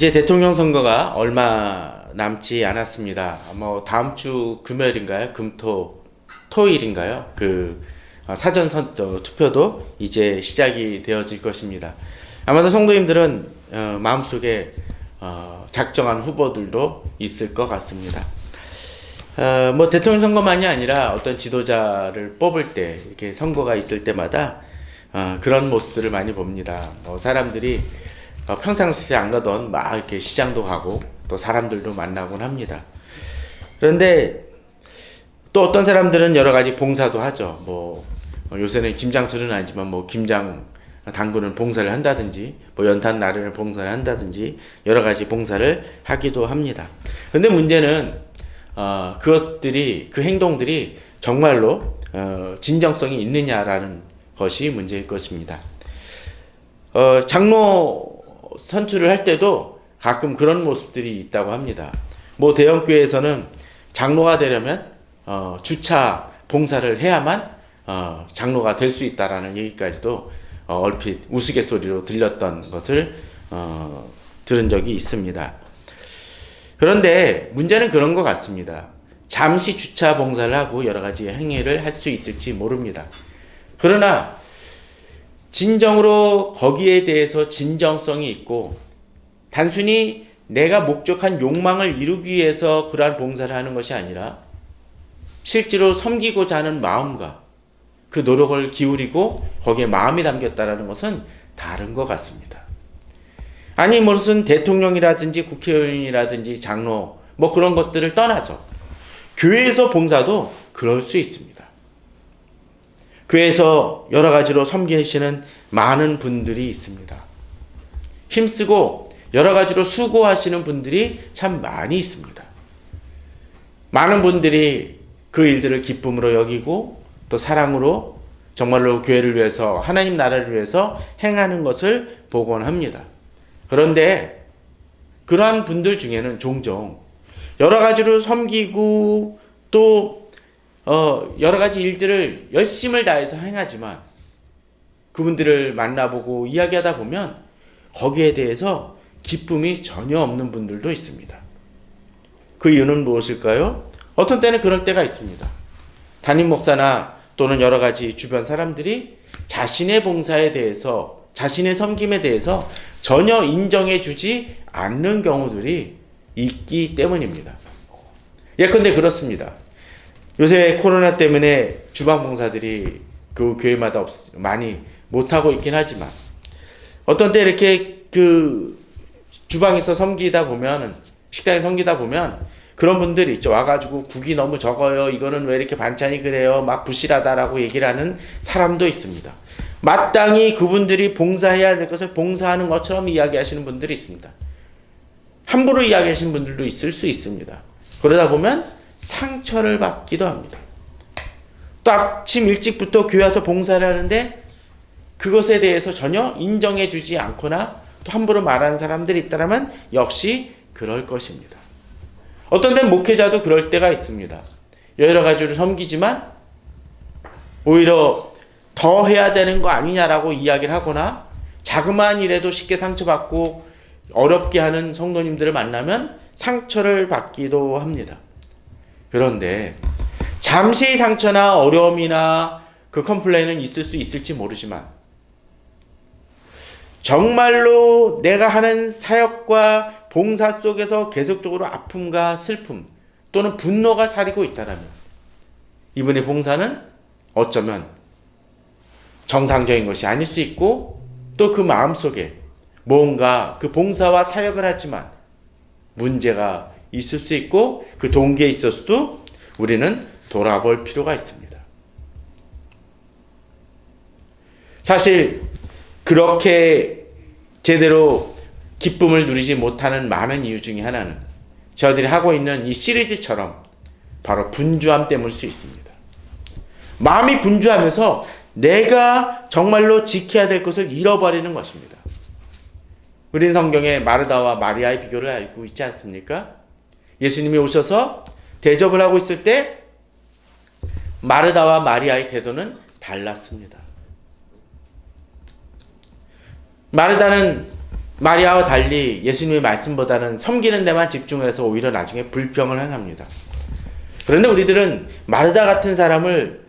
이제 대통령 선거가 얼마 남지 않았습니다. 다음 주 금요일인가요? 토일인가요? 사전 투표도 이제 시작이 되어질 것입니다. 아마도 성도님들은 마음속에 작정한 후보들도 있을 것 같습니다. 대통령 선거만이 아니라 어떤 지도자를 뽑을 때 이렇게 선거가 있을 때마다 그런 모습들을 많이 봅니다. 사람들이 평상시에 안 가던 막 이렇게 시장도 가고 또 사람들도 만나곤 합니다. 그런데 또 어떤 사람들은 여러 가지 봉사도 하죠. 요새는 김장철은 아니지만 김장 당구는 봉사를 한다든지 연탄 나르는 봉사를 한다든지 여러 가지 봉사를 하기도 합니다. 근데 문제는 그 행동들이 정말로 진정성이 있느냐라는 것이 문제일 것입니다. 장로 선출을 할 때도 가끔 그런 모습들이 있다고 합니다. 대형교회에서는 장로가 되려면 주차 봉사를 해야만 장로가 될 수 있다라는 얘기까지도 얼핏 우스갯소리로 들렸던 것을 들은 적이 있습니다. 그런데 문제는 그런 것 같습니다. 잠시 주차 봉사를 하고 여러 가지 행위를 할 수 있을지 모릅니다. 그러나 진정으로 거기에 대해서 진정성이 있고 단순히 내가 목적한 욕망을 이루기 위해서 그러한 봉사를 하는 것이 아니라 실제로 섬기고자 하는 마음과 그 노력을 기울이고 거기에 마음이 담겼다는 것은 다른 것 같습니다. 아니 무슨 대통령이라든지 국회의원이라든지 장로 그런 것들을 떠나서 교회에서 봉사도 그럴 수 있습니다. 교회에서 여러 가지로 섬기시는 많은 분들이 있습니다. 힘쓰고 여러 가지로 수고하시는 분들이 참 많이 있습니다. 많은 분들이 그 일들을 기쁨으로 여기고 또 사랑으로 정말로 교회를 위해서 하나님 나라를 위해서 행하는 것을 보곤 합니다. 그런데 그러한 분들 중에는 종종 여러 가지로 섬기고 또 여러 가지 일들을 열심을 다해서 행하지만 그분들을 만나보고 이야기하다 보면 거기에 대해서 기쁨이 전혀 없는 분들도 있습니다. 그 이유는 무엇일까요? 어떤 때는 그럴 때가 있습니다. 담임 목사나 또는 여러 가지 주변 사람들이 자신의 봉사에 대해서 자신의 섬김에 대해서 전혀 인정해 주지 않는 경우들이 있기 때문입니다. 예컨대 그렇습니다. 요새 코로나 때문에 주방 봉사들이 그 교회마다 많이 못하고 있긴 하지만 어떤 때 이렇게 주방에서 섬기다 보면 식당에 섬기다 보면 그런 분들이 있죠. 와가지고 국이 너무 적어요. 이거는 왜 이렇게 반찬이 그래요. 막 부실하다라고 얘기를 하는 사람도 있습니다. 마땅히 그분들이 봉사해야 될 것을 봉사하는 것처럼 이야기하시는 분들이 있습니다. 함부로 이야기하시는 분들도 있을 수 있습니다. 그러다 보면 상처를 받기도 합니다. 또 아침 일찍부터 교회 와서 봉사를 하는데 그것에 대해서 전혀 인정해 주지 않거나 또 함부로 말하는 사람들이 있다면 역시 그럴 것입니다. 어떤 때는 목회자도 그럴 때가 있습니다. 여러 가지로 섬기지만 오히려 더 해야 되는 거 아니냐라고 이야기를 하거나 자그마한 일에도 쉽게 상처받고 어렵게 하는 성도님들을 만나면 상처를 받기도 합니다. 그런데 잠시의 상처나 어려움이나 그 컴플레인은 있을 수 있을지 모르지만 정말로 내가 하는 사역과 봉사 속에서 계속적으로 아픔과 슬픔 또는 분노가 사리고 있다면 이분의 봉사는 어쩌면 정상적인 것이 아닐 수 있고 또 그 마음속에 뭔가 그 봉사와 사역을 하지만 문제가 있을 수 있고 그 동기에 있어서도 우리는 돌아볼 필요가 있습니다. 사실 그렇게 제대로 기쁨을 누리지 못하는 많은 이유 중에 하나는 저희들이 하고 있는 이 시리즈처럼 바로 분주함 때문일 수 있습니다. 마음이 분주하면서 내가 정말로 지켜야 될 것을 잃어버리는 것입니다. 우리는 성경에 마르다와 마리아의 비교를 알고 있지 않습니까? 예수님이 오셔서 대접을 하고 있을 때 마르다와 마리아의 태도는 달랐습니다. 마르다는 마리아와 달리 예수님의 말씀보다는 섬기는 데만 집중해서 오히려 나중에 불평을 행합니다. 그런데 우리들은 마르다 같은 사람을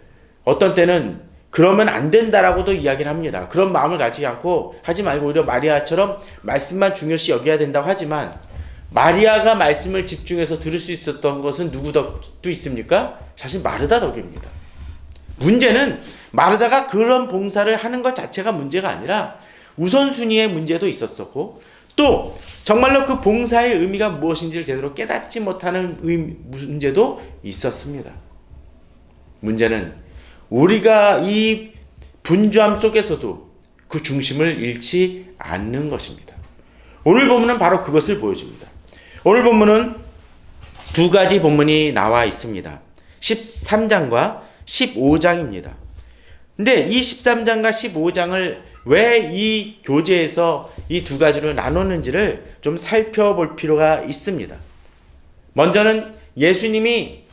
어떤 때는 그러면 안 된다라고도 이야기를 합니다. 그런 마음을 가지지 않고 하지 말고 오히려 마리아처럼 말씀만 중요시 여겨야 된다고 하지만 마리아가 말씀을 집중해서 들을 수 있었던 것은 누구 덕도 있습니까? 사실 마르다 덕입니다. 문제는 마르다가 그런 봉사를 하는 것 자체가 문제가 아니라 우선순위의 문제도 있었었고 또 정말로 그 봉사의 의미가 무엇인지를 제대로 깨닫지 못하는 문제도 있었습니다. 문제는 우리가 이 분주함 속에서도 그 중심을 잃지 않는 것입니다. 오늘 본문은 바로 그것을 보여줍니다. 오늘 본문은 두 가지 본문이 나와 있습니다. 13장과 15장입니다. 근데 이 13장과 15장을 왜 이 교재에서 이 두 가지로 나눴는지를 좀 살펴볼 필요가 있습니다. 먼저는 예수님이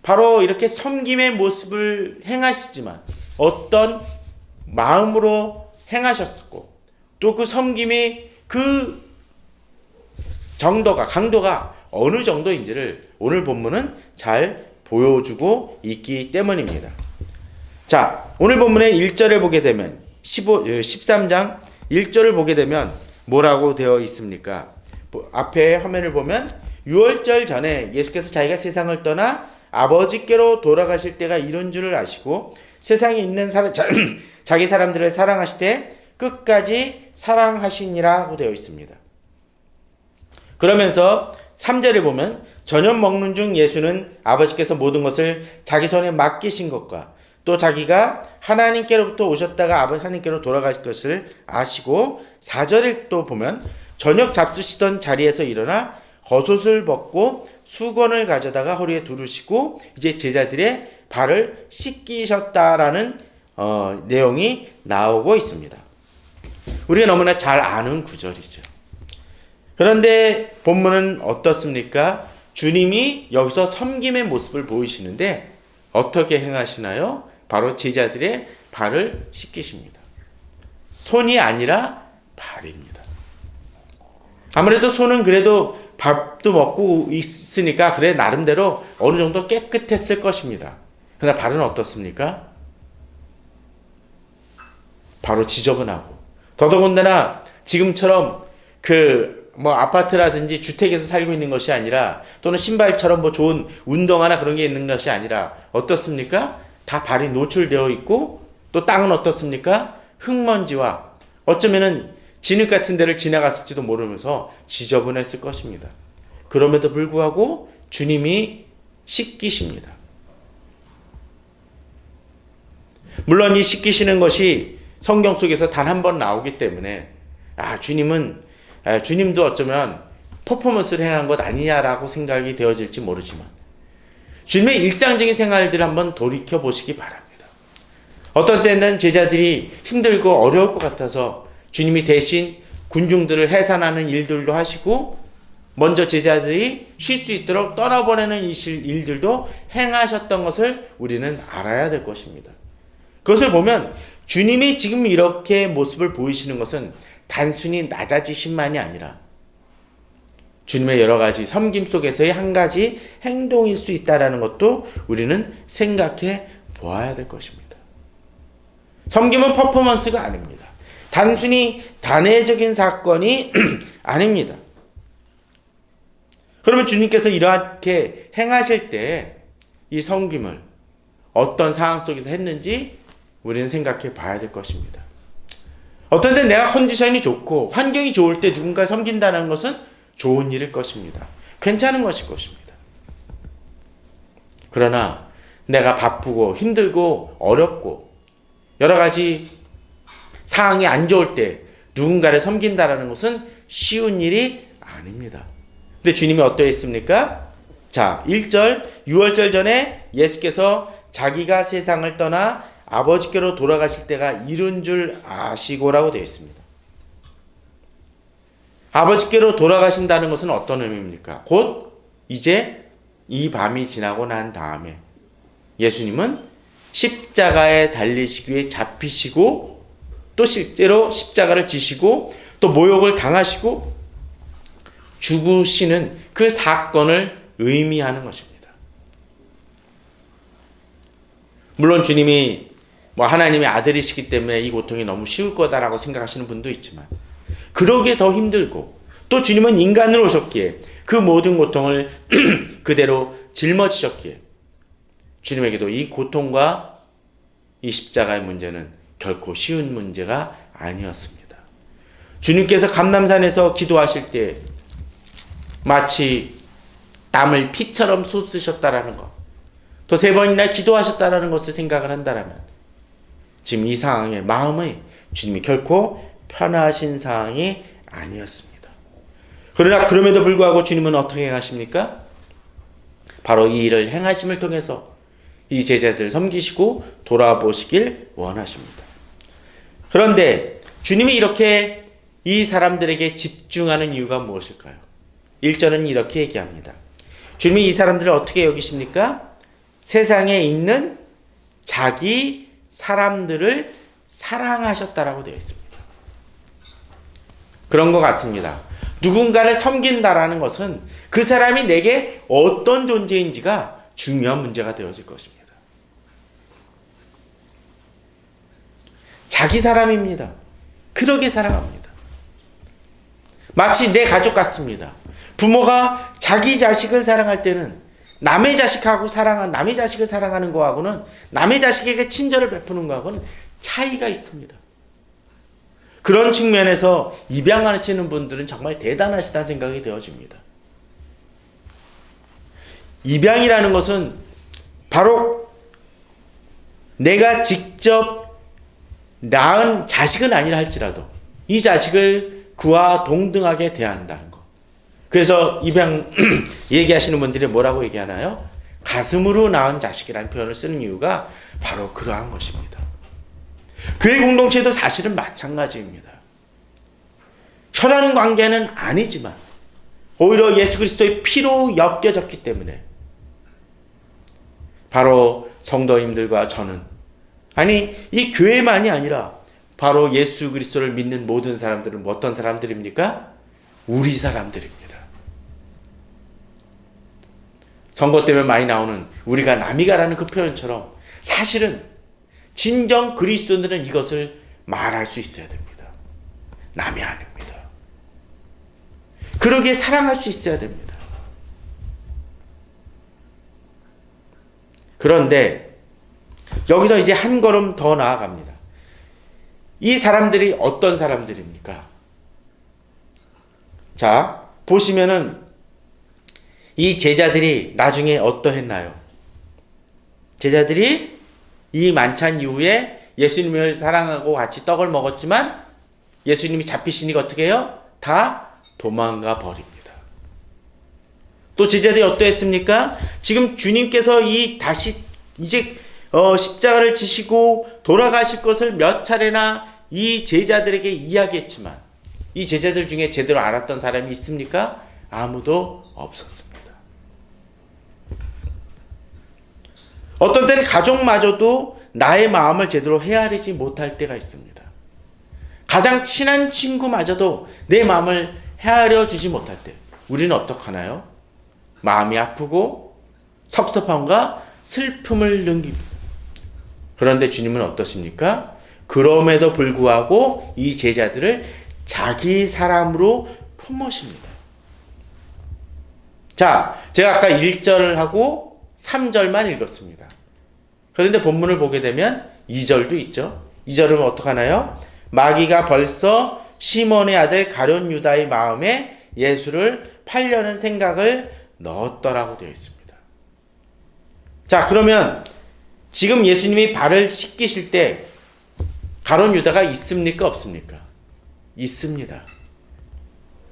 바로 이렇게 섬김의 모습을 행하시지만 어떤 마음으로 행하셨고 또 그 섬김의 그 정도가 강도가 어느 정도인지를 오늘 본문은 잘 보여주고 있기 때문입니다. 자, 오늘 본문의 1절을 보게 되면 13장 1절을 보게 되면 뭐라고 되어 있습니까? 앞에 화면을 보면 6월절 전에 예수께서 자기가 세상을 떠나 아버지께로 돌아가실 때가 이른 줄을 아시고 세상에 있는 자기 사람들을 사랑하시되 끝까지 사랑하시니라고 되어 있습니다. 그러면서 3절에 보면 저녁 먹는 중 예수는 아버지께서 모든 것을 자기 손에 맡기신 것과 또 자기가 하나님께로부터 오셨다가 하나님께로 돌아가실 것을 아시고 4절에 또 보면 저녁 잡수시던 자리에서 일어나 겉옷을 벗고 수건을 가져다가 허리에 두르시고 이제 제자들의 발을 씻기셨다라는 내용이 나오고 있습니다. 우리가 너무나 잘 아는 구절이죠. 그런데 본문은 어떻습니까? 주님이 여기서 섬김의 모습을 보이시는데 어떻게 행하시나요? 바로 제자들의 발을 씻기십니다. 손이 아니라 발입니다. 아무래도 손은 그래도 밥도 먹고 있으니까 그래 나름대로 어느 정도 깨끗했을 것입니다. 그러나 발은 어떻습니까? 바로 지저분하고 더더군다나 지금처럼 아파트라든지 주택에서 살고 있는 것이 아니라 또는 신발처럼 좋은 운동화나 그런 게 있는 것이 아니라 어떻습니까? 다 발이 노출되어 있고 또 땅은 어떻습니까? 흙먼지와 어쩌면은 진흙 같은 데를 지나갔을지도 모르면서 지저분했을 것입니다. 그럼에도 불구하고 주님이 씻기십니다. 물론 이 씻기시는 것이 성경 속에서 단 한 번 나오기 때문에 주님도 어쩌면 퍼포먼스를 행한 것 아니냐라고 생각이 되어질지 모르지만 주님의 일상적인 생활들을 한번 돌이켜 보시기 바랍니다. 어떤 때는 제자들이 힘들고 어려울 것 같아서 주님이 대신 군중들을 해산하는 일들도 하시고 먼저 제자들이 쉴 수 있도록 떠나보내는 일들도 행하셨던 것을 우리는 알아야 될 것입니다. 그것을 보면 주님이 지금 이렇게 모습을 보이시는 것은 단순히 낮아지심만이 아니라 주님의 여러 가지 섬김 속에서의 한 가지 행동일 수 있다는 것도 우리는 생각해 보아야 될 것입니다. 섬김은 퍼포먼스가 아닙니다. 단순히 단회적인 사건이 아닙니다. 그러면 주님께서 이렇게 행하실 때 이 섬김을 어떤 상황 속에서 했는지 우리는 생각해 봐야 될 것입니다. 어떤 때 내가 컨디션이 좋고 환경이 좋을 때 누군가 섬긴다는 것은 좋은 일일 것입니다. 괜찮은 것일 것입니다. 그러나 내가 바쁘고 힘들고 어렵고 여러 가지 상황이 안 좋을 때 누군가를 섬긴다라는 것은 쉬운 일이 아닙니다. 근데 주님이 어떠했습니까? 자, 1절 6월절 전에 예수께서 자기가 세상을 떠나 아버지께로 돌아가실 때가 이른 줄 아시고라고 되어 있습니다. 아버지께로 돌아가신다는 것은 어떤 의미입니까? 곧 이제 이 밤이 지나고 난 다음에 예수님은 십자가에 달리시기 위해 잡히시고 또 실제로 십자가를 지시고 또 모욕을 당하시고 죽으시는 그 사건을 의미하는 것입니다. 물론 주님이 하나님의 아들이시기 때문에 이 고통이 너무 쉬울 거다라고 생각하시는 분도 있지만, 그러기에 더 힘들고, 또 주님은 인간으로 오셨기에 그 모든 고통을 그대로 짊어지셨기에 주님에게도 이 고통과 이 십자가의 문제는 결코 쉬운 문제가 아니었습니다. 주님께서 감람산에서 기도하실 때 마치 땀을 피처럼 쏟으셨다라는 것, 또 3번이나 기도하셨다라는 것을 생각을 한다면 지금 이 상황의 마음이 주님이 결코 편하신 상황이 아니었습니다. 그러나 그럼에도 불구하고 주님은 어떻게 행하십니까? 바로 이 일을 행하심을 통해서 이 제자들을 섬기시고 돌아보시길 원하십니다. 그런데 주님이 이렇게 이 사람들에게 집중하는 이유가 무엇일까요? 1절은 이렇게 얘기합니다. 주님이 이 사람들을 어떻게 여기십니까? 세상에 있는 자기 사람들을 사랑하셨다라고 되어 있습니다. 그런 것 같습니다. 누군가를 섬긴다라는 것은 그 사람이 내게 어떤 존재인지가 중요한 문제가 되어질 것입니다. 자기 사람입니다. 그러게 사랑합니다. 마치 내 가족 같습니다. 부모가 자기 자식을 사랑할 때는 남의 자식을 사랑하는 거하고는 남의 자식에게 친절을 베푸는 거하고는 차이가 있습니다. 그런 측면에서 입양하시는 분들은 정말 대단하시다는 생각이 되어집니다. 입양이라는 것은 바로 내가 직접 낳은 자식은 아니라 할지라도 이 자식을 그와 동등하게 대한다는 것. 그래서 입양 얘기하시는 분들이 뭐라고 얘기하나요? 가슴으로 낳은 자식이라는 표현을 쓰는 이유가 바로 그러한 것입니다. 교회 공동체도 사실은 마찬가지입니다. 혈연 관계는 아니지만 오히려 예수 그리스도의 피로 엮여졌기 때문에 바로 성도님들과 저는, 아니 이 교회만이 아니라 바로 예수 그리스도를 믿는 모든 사람들은 어떤 사람들입니까? 우리 사람들입니다. 선거 때문에 많이 나오는 우리가 남이가라는 그 표현처럼 사실은 진정 그리스도인들은 이것을 말할 수 있어야 됩니다. 남이 아닙니다. 그러기에 사랑할 수 있어야 됩니다. 그런데 여기서 이제 한 걸음 더 나아갑니다. 이 사람들이 어떤 사람들입니까? 자, 보시면은 이 제자들이 나중에 어떠했나요? 제자들이 이 만찬 이후에 예수님을 사랑하고 같이 떡을 먹었지만 예수님이 잡히시니까 어떻게 해요? 다 도망가 버립니다. 또 제자들이 어떠했습니까? 지금 주님께서 이제 십자가를 지시고 돌아가실 것을 몇 차례나 이 제자들에게 이야기했지만 이 제자들 중에 제대로 알았던 사람이 있습니까? 아무도 없었습니다. 어떤 때는 가족마저도 나의 마음을 제대로 헤아리지 못할 때가 있습니다. 가장 친한 친구마저도 내 마음을 헤아려 주지 못할 때 우리는 어떡하나요? 마음이 아프고 섭섭함과 슬픔을 느낍니다. 그런데 주님은 어떠십니까? 그럼에도 불구하고 이 제자들을 자기 사람으로 품으십니다. 자, 제가 아까 1절하고 3절만 읽었습니다. 그런데 본문을 보게 되면 2절도 있죠. 2절은 어떡하나요? 마귀가 벌써 시몬의 아들 가룟 유다의 마음에 예수를 팔려는 생각을 넣었더라고 되어 있습니다. 자, 그러면 지금 예수님이 발을 씻기실 때 가룟 유다가 있습니까? 없습니까? 있습니다.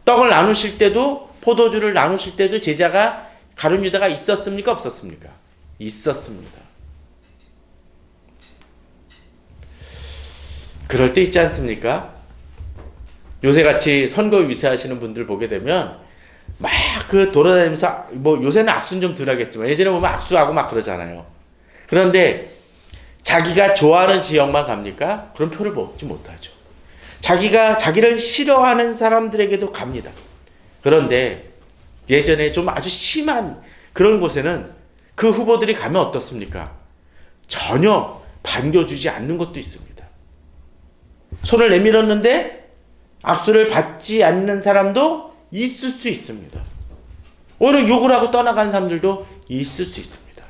떡을 나누실 때도, 포도주를 나누실 때도 제자가 가룟 유다가 있었습니까? 없었습니까? 있었습니다. 그럴 때 있지 않습니까? 요새같이 선거 위세하시는 분들 보게 되면 막 돌아다니면서 요새는 악수는 좀 덜 하겠지만 예전에 보면 악수하고 막 그러잖아요. 그런데 자기가 좋아하는 지역만 갑니까? 그런 표를 먹지 못하죠. 자기를 싫어하는 사람들에게도 갑니다. 그런데 예전에 좀 아주 심한 그런 곳에는 그 후보들이 가면 어떻습니까? 전혀 반겨주지 않는 것도 있습니다. 손을 내밀었는데 악수를 받지 않는 사람도 있을 수 있습니다. 오히려 욕을 하고 떠나가는 사람들도 있을 수 있습니다.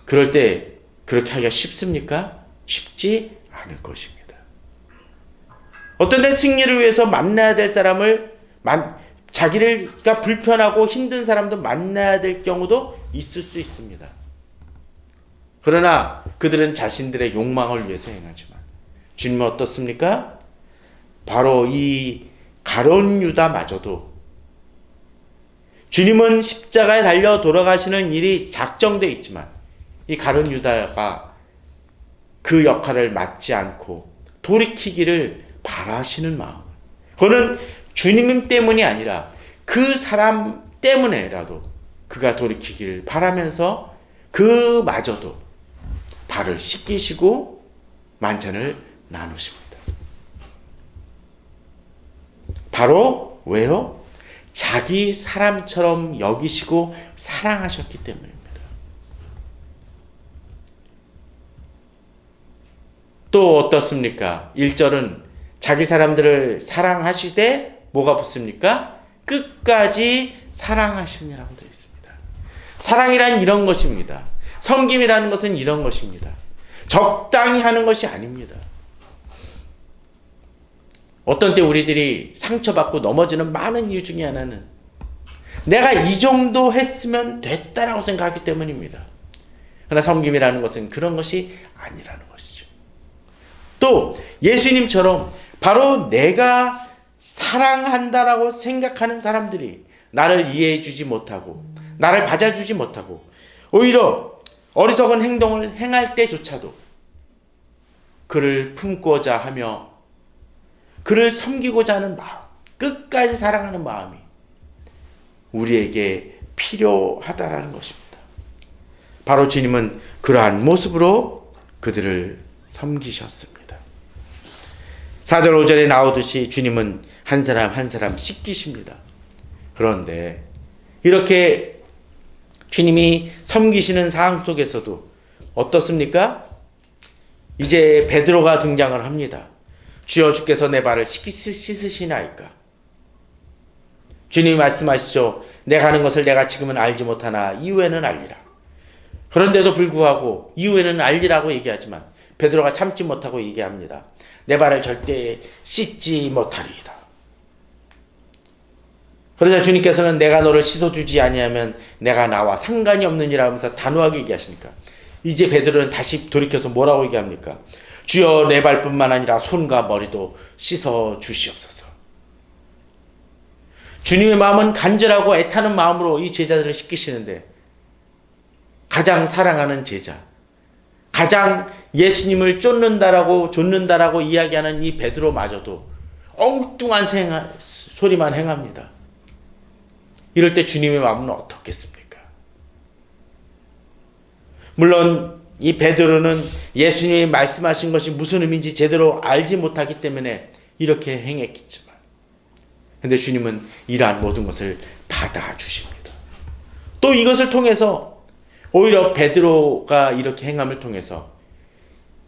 그럴 때 그렇게 하기가 쉽습니까? 쉽지 않을 것입니다. 어떤 때 승리를 위해서 만나야 될 사람을 자기가 불편하고 힘든 사람도 만나야 될 경우도 있을 수 있습니다. 그러나 그들은 자신들의 욕망을 위해서 행하지만 주님은 어떻습니까? 바로 이 가룟 유다마저도 주님은 십자가에 달려 돌아가시는 일이 작정되어 있지만 이 가룟 유다가 그 역할을 맡지 않고 돌이키기를 바라시는 마음, 그거는 주님 때문이 아니라 그 사람 때문에라도 그가 돌이키기를 바라면서 그마저도 발을 씻기시고 만찬을 나누십니다. 바로 왜요? 자기 사람처럼 여기시고 사랑하셨기 때문입니다. 또 어떻습니까? 1절은 자기 사람들을 사랑하시되 뭐가 붙습니까? 끝까지 사랑하시니라고 되어 있습니다. 사랑이란 이런 것입니다. 섬김이라는 것은 이런 것입니다. 적당히 하는 것이 아닙니다. 어떤 때 우리들이 상처받고 넘어지는 많은 이유 중에 하나는 내가 이 정도 했으면 됐다라고 생각하기 때문입니다. 그러나 섬김이라는 것은 그런 것이 아니라는 것이죠. 또 예수님처럼 바로 내가 사랑한다라고 생각하는 사람들이 나를 이해해 주지 못하고 나를 받아주지 못하고 오히려 어리석은 행동을 행할 때조차도 그를 품고자 하며 그를 섬기고자 하는 마음, 끝까지 사랑하는 마음이 우리에게 필요하다라는 것입니다. 바로 주님은 그러한 모습으로 그들을 섬기셨습니다. 4절 5절에 나오듯이 주님은 한 사람 한 사람 씻기십니다. 그런데 이렇게 주님이 섬기시는 상황 속에서도 어떻습니까? 이제 베드로가 등장을 합니다. 주여 주께서 내 발을 씻으시나이까? 주님이 말씀하시죠. 내가 하는 것을 내가 지금은 알지 못하나 이후에는 알리라. 그런데도 불구하고 이후에는 알리라고 얘기하지만 베드로가 참지 못하고 얘기합니다. 내 발을 절대 씻지 못하리이다. 그러자 주님께서는 내가 너를 씻어주지 아니하면 내가 나와 상관이 없느니라 하면서 단호하게 얘기하시니까 이제 베드로는 다시 돌이켜서 뭐라고 얘기합니까? 주여 내 발뿐만 아니라 손과 머리도 씻어 주시옵소서. 주님의 마음은 간절하고 애타는 마음으로 이 제자들을 씻기시는데 가장 사랑하는 제자, 가장 예수님을 쫓는다라고 이야기하는 이 베드로마저도 엉뚱한 소리만 행합니다. 이럴 때 주님의 마음은 어떻겠습니까? 물론 이 베드로는 예수님이 말씀하신 것이 무슨 의미인지 제대로 알지 못하기 때문에 이렇게 행했겠지만 근데 주님은 이러한 모든 것을 받아주십니다. 또 이것을 통해서 오히려 베드로가 이렇게 행함을 통해서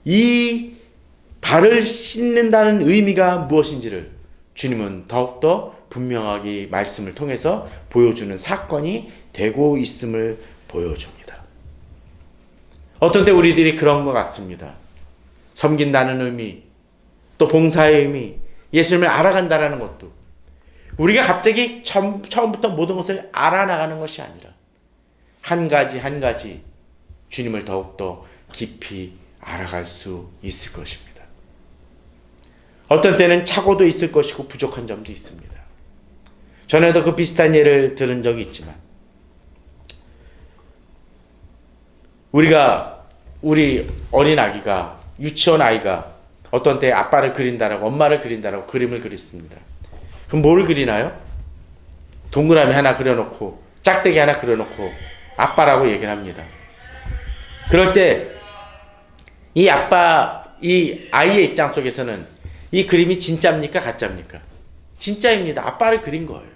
이 발을 씻는다는 의미가 무엇인지를 주님은 더욱더 분명하게 말씀을 통해서 보여주는 사건이 되고 있음을 보여줍니다. 어떤 때 우리들이 그런 것 같습니다. 섬긴다는 의미, 또 봉사의 의미, 예수님을 알아간다는 것도 우리가 갑자기 처음부터 모든 것을 알아나가는 것이 아니라 한 가지 한 가지 주님을 더욱더 깊이 알아갈 수 있을 것입니다. 어떤 때는 착오도 있을 것이고 부족한 점도 있습니다. 전에도 그 비슷한 예를 들은 적이 있지만 우리 어린 아기가 유치원 아이가 어떤 때 아빠를 그린다라고 엄마를 그린다라고 그림을 그렸습니다. 그럼 뭘 그리나요? 동그라미 하나 그려놓고 짝대기 하나 그려놓고 아빠라고 얘기를 합니다. 그럴 때 이 아이의 입장 속에서는 이 그림이 진짜입니까? 가짜입니까? 진짜입니다. 아빠를 그린 거예요.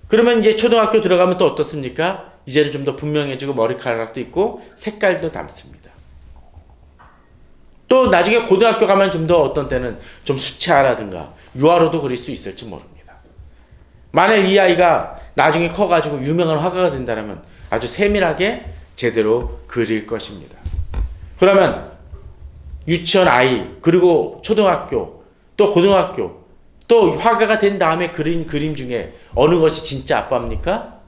그러면 이제 초등학교 들어가면 또 어떻습니까? 이제는 좀 더 분명해지고 머리카락도 있고 색깔도 담습니다. 또 나중에 고등학교 가면 좀 더 어떤 때는 좀 수채화라든가 유화로도 그릴 수 있을지 모릅니다. 만일 이 아이가 나중에 커가지고 유명한 화가가 된다면 아주 세밀하게 제대로 그릴 것입니다. 그러면 유치원 아이, 그리고 초등학교, 또 고등학교, 또 화가가 된 다음에 그린 그림 중에 어느 것이 진짜 아빠입니까?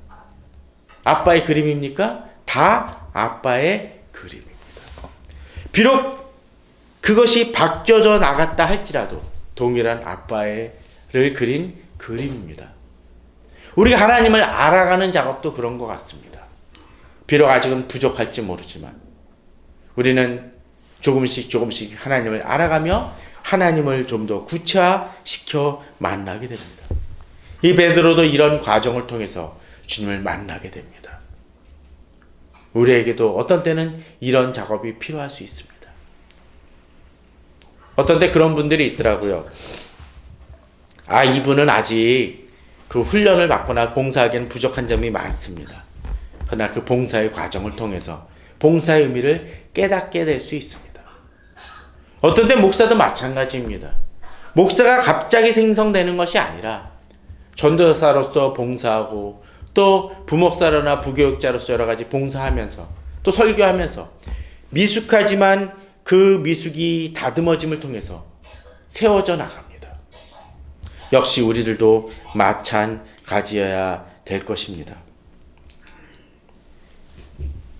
아빠의 그림입니까? 다 아빠의 그림입니다. 비록 그것이 바뀌어져 나갔다 할지라도 동일한 아빠를 그린 그림입니다. 우리가 하나님을 알아가는 작업도 그런 것 같습니다. 비록 아직은 부족할지 모르지만 우리는 조금씩 하나님을 알아가며 하나님을 좀 더 구체화시켜 만나게 됩니다. 이 베드로도 이런 과정을 통해서 주님을 만나게 됩니다. 우리에게도 어떤 때는 이런 작업이 필요할 수 있습니다. 어떤 때 그런 분들이 있더라고요. 이분은 아직 그 훈련을 받거나 봉사하기에는 부족한 점이 많습니다. 그러나 그 봉사의 과정을 통해서 봉사의 의미를 깨닫게 될 수 있습니다. 어떤 때 목사도 마찬가지입니다. 목사가 갑자기 생성되는 것이 아니라 전도사로서 봉사하고 또 부목사로나 부교육자로서 여러 가지 봉사하면서 또 설교하면서 미숙하지만 그 미숙이 다듬어짐을 통해서 세워져 나갑니다. 역시 우리들도 마찬가지여야 될 것입니다.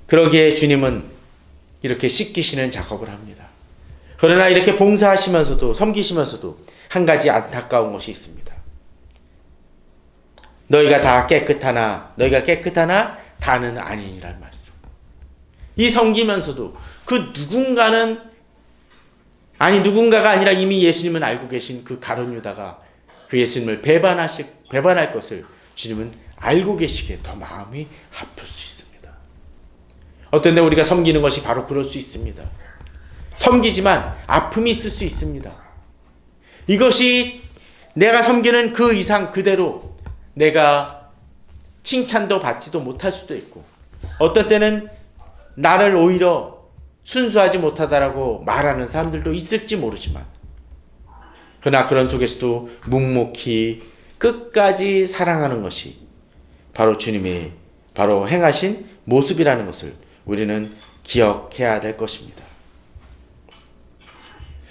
그러기에 주님은 이렇게 씻기시는 작업을 합니다. 그러나 이렇게 봉사하시면서도 섬기시면서도 한 가지 안타까운 것이 있습니다. 너희가 깨끗하나 다는 아니니란 말씀. 이 섬기면서도 그 누군가가 아니라 이미 예수님은 알고 계신 그 가룟 유다가 그 예수님을 배반할 것을 주님은 알고 계시기에 더 마음이 아플 수 있습니다. 어떤 때 우리가 섬기는 것이 바로 그럴 수 있습니다. 섬기지만 아픔이 있을 수 있습니다. 이것이 내가 섬기는 그 이상 그대로 내가 칭찬도 받지도 못할 수도 있고 어떤 때는 나를 오히려 순수하지 못하다라고 말하는 사람들도 있을지 모르지만 그러나 그런 속에서도 묵묵히 끝까지 사랑하는 것이 바로 주님의 바로 행하신 모습이라는 것을 우리는 기억해야 될 것입니다.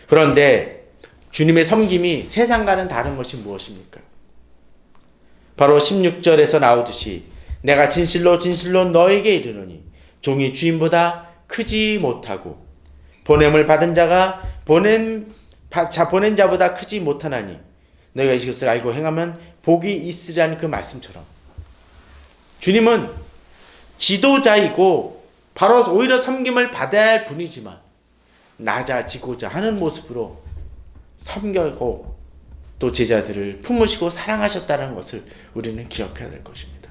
그런데 주님의 섬김이 세상과는 다른 것이 무엇입니까? 바로 16절에서 나오듯이 내가 진실로 너에게 이르노니 종이 주인보다 크지 못하고 보냄을 받은 자가 보낸 자보다 크지 못하나니 너희가 이것을 알고 행하면 복이 있으리라는 그 말씀처럼 주님은 지도자이고 바로 오히려 섬김을 받아야 할 분이지만 낮아지고자 하는 모습으로 섬기고 또 제자들을 품으시고 사랑하셨다는 것을 우리는 기억해야 될 것입니다.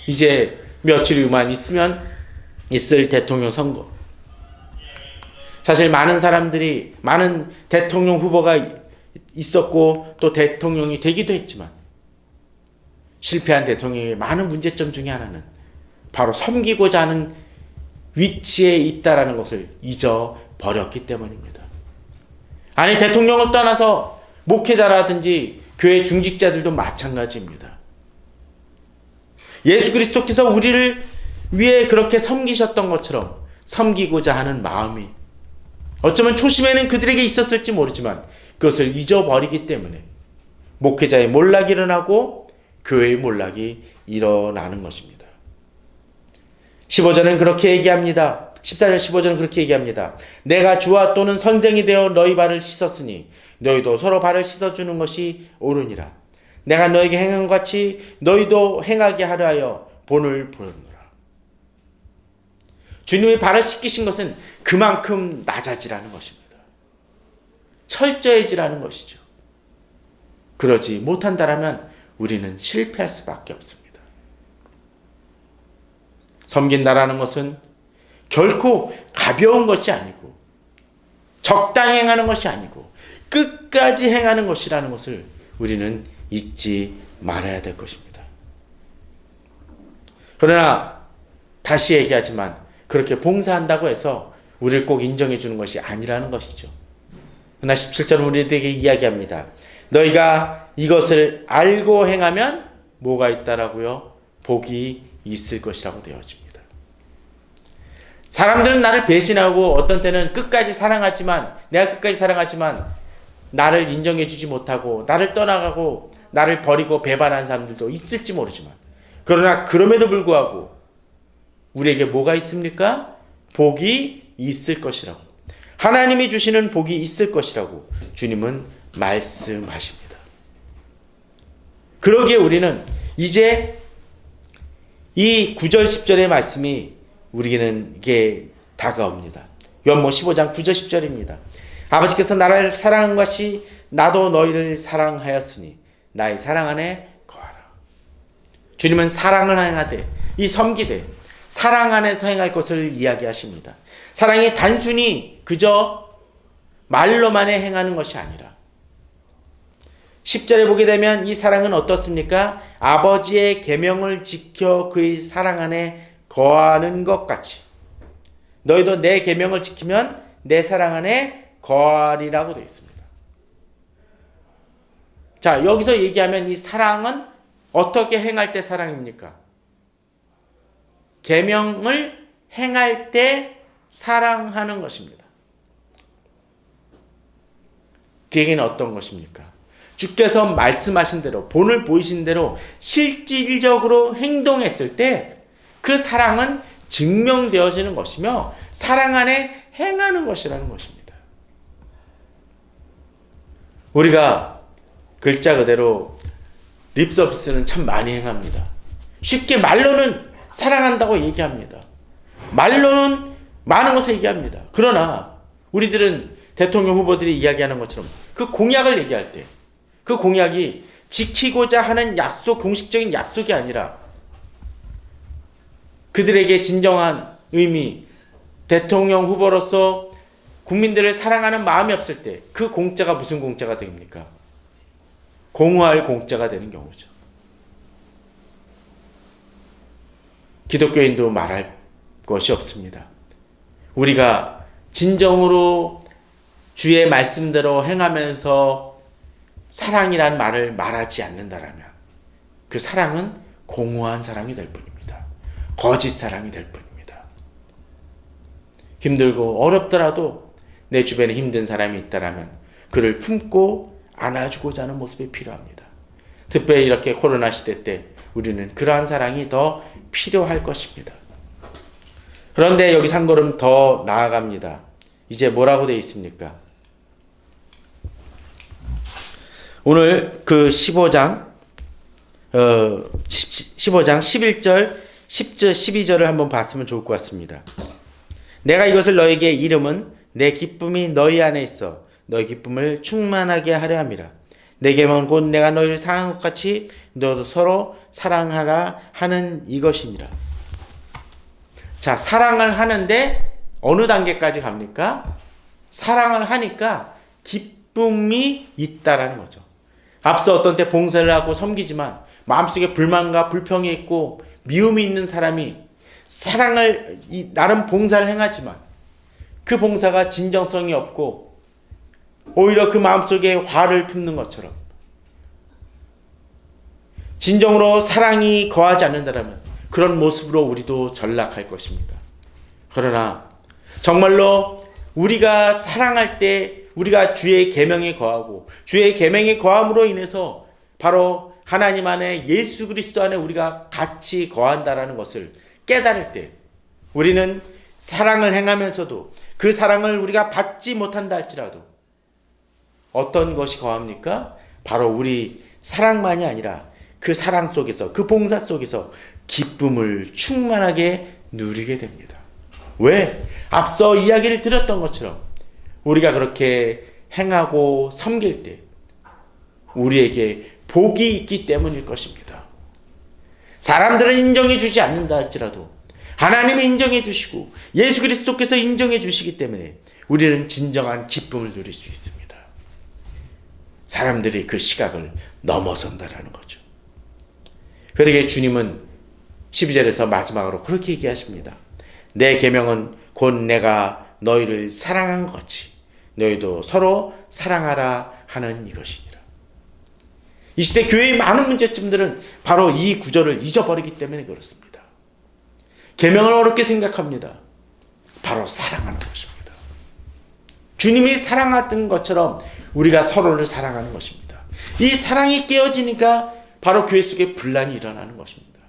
이제 며칠만 있으면 있을 대통령 선거. 사실 많은 대통령 후보가 있었고 또 대통령이 되기도 했지만 실패한 대통령의 많은 문제점 중에 하나는 바로 섬기고자 하는 위치에 있다라는 것을 잊어버렸기 때문입니다. 아니 대통령을 떠나서 목회자라든지 교회 중직자들도 마찬가지입니다. 예수 그리스도께서 우리를 위해 그렇게 섬기셨던 것처럼 섬기고자 하는 마음이 어쩌면 초심에는 그들에게 있었을지 모르지만 그것을 잊어버리기 때문에 목회자의 몰락이 일어나고 교회의 몰락이 일어나는 것입니다. 15절은 그렇게 얘기합니다. 14절 15절은 그렇게 얘기합니다. 내가 주와 또는 선생이 되어 너희 발을 씻었으니 너희도 서로 발을 씻어주는 것이 옳으니라. 내가 너에게 행한 것 같이 너희도 행하게 하려 하여 본을 보였노라. 주님의 발을 씻기신 것은 그만큼 낮아지라는 것입니다. 철저해지라는 것이죠. 그러지 못한다라면 우리는 실패할 수밖에 없습니다. 섬긴다라는 것은 결코 가벼운 것이 아니고 적당히 행하는 것이 아니고 끝까지 행하는 것이라는 것을 우리는 잊지 말아야 될 것입니다. 그러나 다시 얘기하지만 그렇게 봉사한다고 해서 우리를 꼭 인정해 주는 것이 아니라는 것이죠. 그러나 17절은 우리에게 이야기합니다. 너희가 이것을 알고 행하면 뭐가 있다라고요? 복이 있을 것이라고 되어집니다. 사람들은 나를 배신하고 어떤 때는 끝까지 사랑하지만 내가 끝까지 사랑하지만 나를 인정해 주지 못하고 나를 떠나가고 나를 버리고 배반한 사람들도 있을지 모르지만 그러나 그럼에도 불구하고 우리에게 뭐가 있습니까? 복이 있을 것이라고 하나님이 주시는 복이 있을 것이라고 주님은 말씀하십니다. 그러기에 우리는 이제 이 9절 10절의 말씀이 우리에게 다가옵니다. 요한복음 15장 9절 10절입니다. 아버지께서 나를 사랑한 것이 나도 너희를 사랑하였으니 나의 사랑 안에 거하라. 주님은 사랑을 행하되 이 섬기되 사랑 안에서 행할 것을 이야기하십니다. 사랑이 단순히 그저 말로만 행하는 것이 아니라 10절에 보게 되면 이 사랑은 어떻습니까? 아버지의 계명을 지켜 그의 사랑 안에 거하는 것 같이 너희도 내 계명을 지키면 내 사랑 안에 거하리라고 되어 있습니다. 자, 여기서 얘기하면 이 사랑은 어떻게 행할 때 사랑입니까? 계명을 행할 때 사랑하는 것입니다. 그 얘기는 어떤 것입니까? 주께서 말씀하신 대로 본을 보이신 대로 실질적으로 행동했을 때 그 사랑은 증명되어지는 것이며 사랑 안에 행하는 것이라는 것입니다. 우리가 글자 그대로 립서비스는 참 많이 행합니다. 쉽게 말로는 사랑한다고 얘기합니다. 말로는 많은 것을 얘기합니다. 그러나 우리들은 대통령 후보들이 이야기하는 것처럼 그 공약을 얘기할 때 그 공약이 지키고자 하는 약속, 공식적인 약속이 아니라 그들에게 진정한 의미, 대통령 후보로서 국민들을 사랑하는 마음이 없을 때 그 공짜가 무슨 공짜가 됩니까? 공허할 공짜가 되는 경우죠. 기독교인도 말할 것이 없습니다. 우리가 진정으로 주의 말씀대로 행하면서 사랑이란 말을 말하지 않는다라면 그 사랑은 공허한 사랑이 될 뿐입니다. 거짓 사랑이 될 뿐입니다. 힘들고 어렵더라도 내 주변에 힘든 사람이 있다라면 그를 품고 안아주고자 하는 모습이 필요합니다. 특별히 이렇게 코로나 시대 때 우리는 그러한 사랑이 더 필요할 것입니다. 그런데 여기 한 걸음 더 나아갑니다. 이제 뭐라고 되어 있습니까? 오늘 그 15장 11절 10절 12절을 한번 봤으면 좋을 것 같습니다. 내가 이것을 너에게 이름은 내 기쁨이 너희 안에 있어 너희 기쁨을 충만하게 하려 함이라. 내 계명은 곧 내가 너희를 사랑한 것 같이 너도 서로 사랑하라 하는 이것이니라. 자, 사랑을 하는데 어느 단계까지 갑니까? 사랑을 하니까 기쁨이 있다라는 거죠. 앞서 어떤 때 봉사를 하고 섬기지만 마음속에 불만과 불평이 있고 미움이 있는 사람이 사랑을 나름 봉사를 행하지만 그 봉사가 진정성이 없고 오히려 그 마음속에 화를 품는 것처럼 진정으로 사랑이 거하지 않는다면 그런 모습으로 우리도 전락할 것입니다. 그러나 정말로 우리가 사랑할 때 우리가 주의 계명에 거하고 주의 계명에 거함으로 인해서 바로 하나님 안에 예수 그리스도 안에 우리가 같이 거한다라는 것을 깨달을 때 우리는 사랑을 행하면서도 그 사랑을 우리가 받지 못한다 할지라도 어떤 것이 거합니까? 바로 우리 사랑만이 아니라 그 사랑 속에서 그 봉사 속에서 기쁨을 충만하게 누리게 됩니다. 왜? 앞서 이야기를 드렸던 것처럼 우리가 그렇게 행하고 섬길 때 우리에게 복이 있기 때문일 것입니다. 사람들은 인정해 주지 않는다 할지라도 하나님이 인정해 주시고 예수 그리스도께서 인정해 주시기 때문에 우리는 진정한 기쁨을 누릴 수 있습니다. 사람들이 그 시각을 넘어선다라는 거죠. 그러기에 주님은 12절에서 마지막으로 그렇게 얘기하십니다. 내 계명은 곧 내가 너희를 사랑한 것 같이 너희도 서로 사랑하라 하는 이것이니라. 이 시대 교회의 많은 문제점들은 바로 이 구절을 잊어버리기 때문에 그렇습니다. 계명을 어렵게 생각합니다. 바로 사랑하는 것입니다. 주님이 사랑했던 것처럼 우리가 서로를 사랑하는 것입니다. 이 사랑이 깨어지니까 바로 교회 속에 분란이 일어나는 것입니다.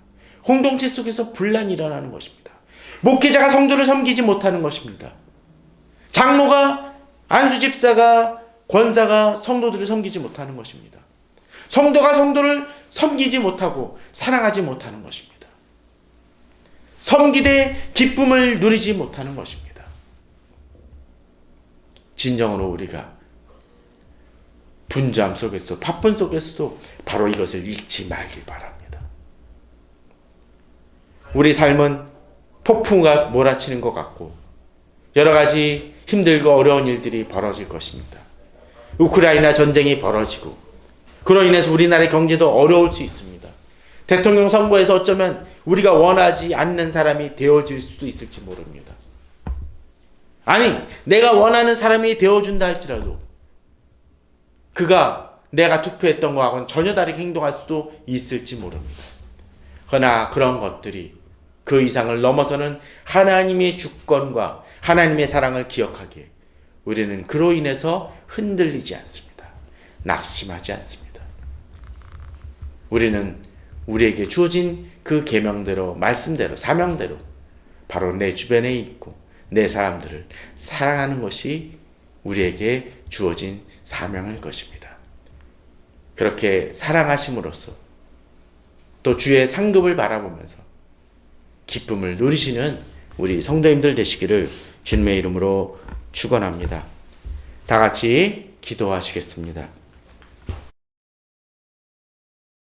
공동체 속에서 분란이 일어나는 것입니다. 목회자가 성도를 섬기지 못하는 것입니다. 장로가, 안수집사가, 권사가 성도들을 섬기지 못하는 것입니다. 성도가 성도를 섬기지 못하고 사랑하지 못하는 것입니다. 섬기되 기쁨을 누리지 못하는 것입니다. 진정으로 우리가 분주함 속에서도 바쁜 속에서도 바로 이것을 잃지 말길 바랍니다. 우리 삶은 폭풍과 몰아치는 것 같고 여러 가지 힘들고 어려운 일들이 벌어질 것입니다. 우크라이나 전쟁이 벌어지고 그로 인해서 우리나라의 경제도 어려울 수 있습니다. 대통령 선거에서 어쩌면 우리가 원하지 않는 사람이 되어질 수도 있을지 모릅니다. 아니, 내가 원하는 사람이 되어준다 할지라도 그가 내가 투표했던 거하고는 전혀 다르게 행동할 수도 있을지 모릅니다. 그러나 그런 것들이 그 이상을 넘어서는 하나님의 주권과 하나님의 사랑을 기억하기에 우리는 그로 인해서 흔들리지 않습니다. 낙심하지 않습니다. 우리는 우리에게 주어진 그 계명대로, 말씀대로, 사명대로 바로 내 주변에 있고 내 사람들을 사랑하는 것이 우리에게 주어진 사명일 것입니다. 그렇게 사랑하심으로써 또 주의 상급을 바라보면서 기쁨을 누리시는 우리 성도님들 되시기를 주님의 이름으로 축원합니다. 다 같이 기도하시겠습니다.